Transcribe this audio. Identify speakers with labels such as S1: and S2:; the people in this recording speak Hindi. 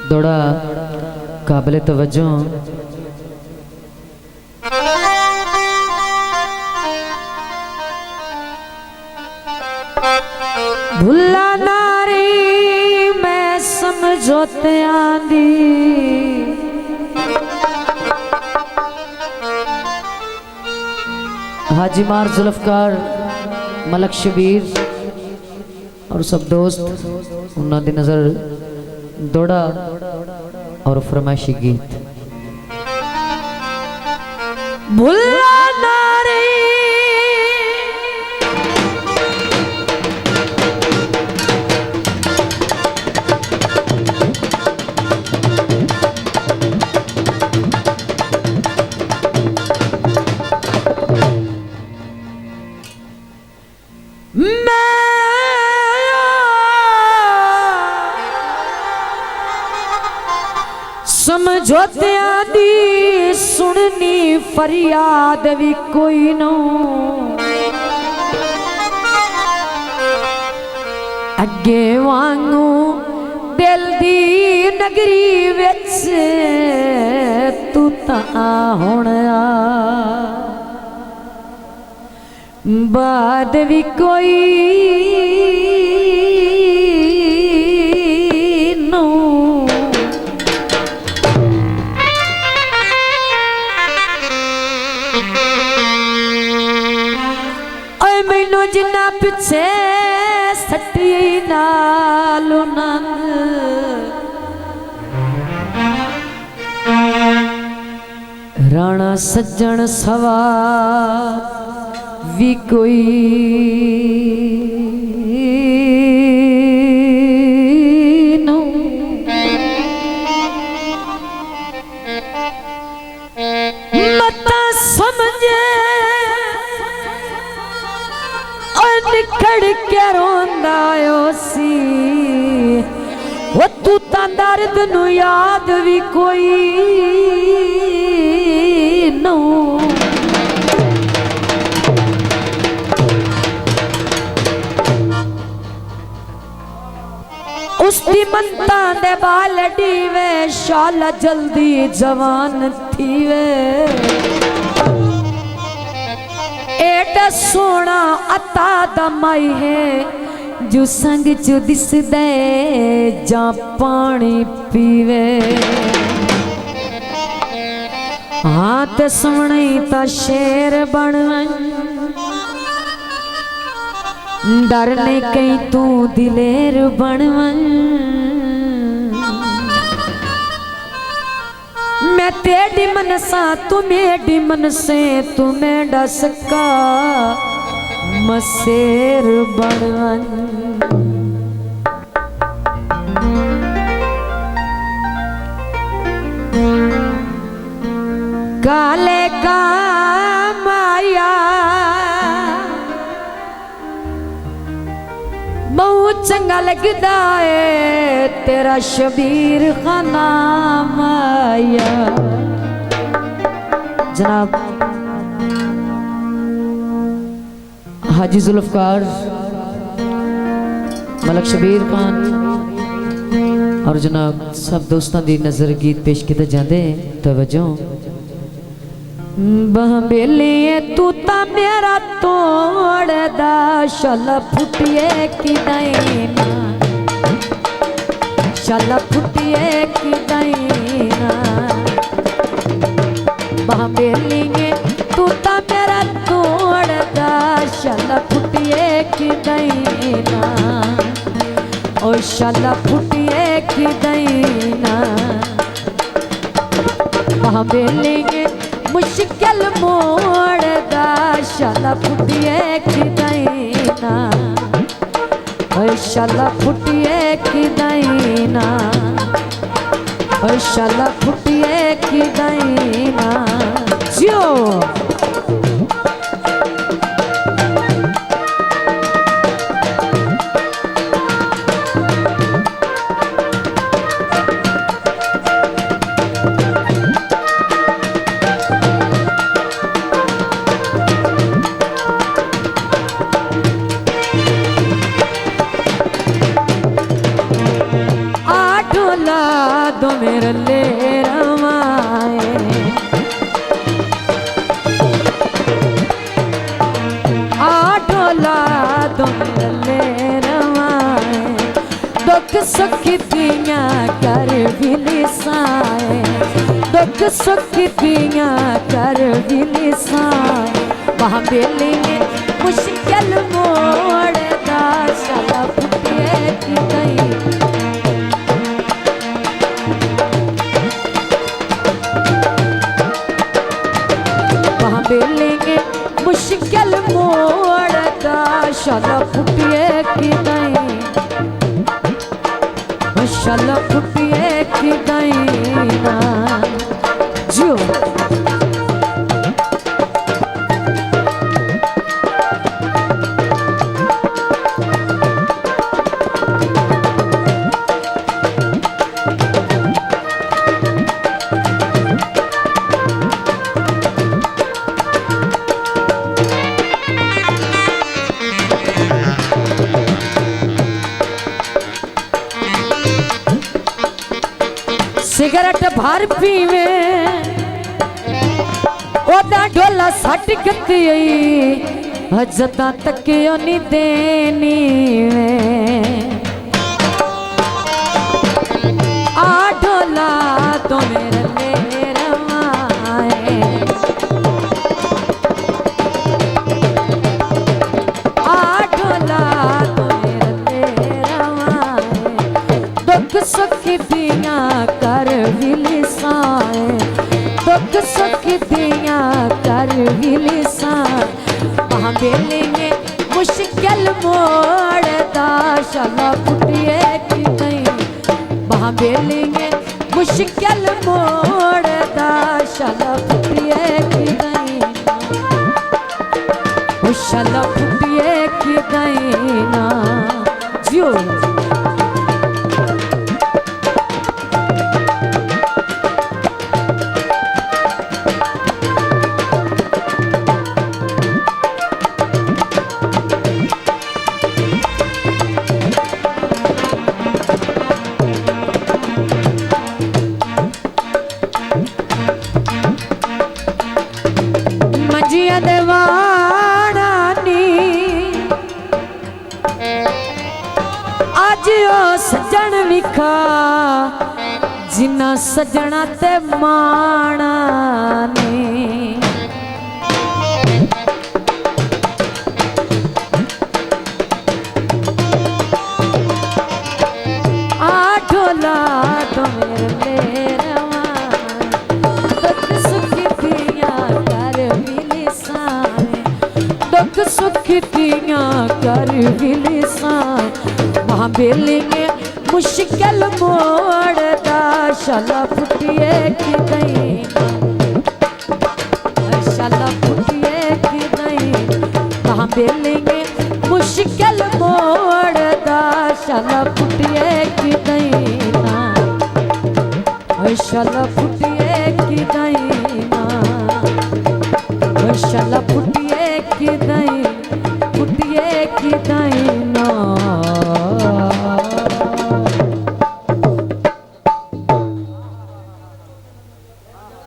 S1: दौड़ा काबिल तवज्जो भुला नारी मैं समझौते आंदी हाजी मार जुल्फकार मलक शबीर और सब दोस्त उन्होंने नजर दौड़ा और फरमाइशी गीत भुला नारी समझौते आदि सुननी फरियाद भी कोई नो अगे वांगू दिल दी नगरी विच तू तां हुण आ बाद भी कोई नो मैनू जिन्ना पिछे सटी नालू नंग राणा सज्जन सवा भी कोई नो मता समझे निकड़ के रोंदा सी वो तू तां दर्द नू याद भी कोई नो उसकी मनता दे बाल डीवे शाला जल्दी जवान थी वे एडा सोना अता दमाई है जो संग चु दिस दे जा पानी पीवे हाथ सोने ता शेर बनवन डरने कहीं तू दिलेर बनवन मैं तेरी मनसा तुम्हें मन से तुम्हें डसका मसेर बनवन काले का माया बहुत चंगा लगदा है तेरा शबीर खाना माया जनाब हाजी जुल्फकार मलक शबीर खान और जनाब सब दोस्तों की नजर गीत पेश किए जाते तवज्जो बहबेलिए तू ता मेरा तोड़दा शला फुटिए की दैना शला फुटिए की दैना बहबेलिए तू ता मेरा तोड़दा शला फुटिए की दैना ओ शला फुटिए की दैना बहबेलिए मुश्किल मोड़ दा शाला फुटिए की दैना शाला फुटिए की दैना शाला फुटिए की दैना जियो दुख सुख दिया कर भी लिसाए, दुख सुख दिया कर भी लिसाए। वहाँ बेली ने मुश्किल मोड़ दा शाला फुटिए की गई। वहाँ बेली ने मुश्किल मोड़ दा शाला फुटिए की गई, शाला फुटिए की गई ना जो। सिगरेट भर पीवे ओदा ढोला सट गती हजदा तक नहीं देनी आ ढोला तो मेरे ले रवाए, आ ढोला तो मेरे ले रवाए। दुख सुख दिया कर भी लिसाए, दुख सुख दिया कर भी लिसाए। वहाँ बेली ने मुश्किल मोड़ दा शाला फुटिए की गई। वहाँ बेली ने मुश्किल मोड़ दा शाला फुटिए की गई, शाला फुटिए की गई ना जो। मंजिया देवाना नी आज ओ सजन विखा जिन्ना सजना ते माना ने। आ ढोला तो मेरे ले रवाए, दुख सुख दिया कर भी लिसाए, दुख सुख दिया कर भी लिसाए। वहाँ बेली ने मुश्किल मोड़ दा शाला फुटिए की गई, शाला फुटिए की गई। वहाँ बेली ने मुश्किल मोड़ दा शाला फुटिए की गई ना, शाला फुटिए की गई ना, शाला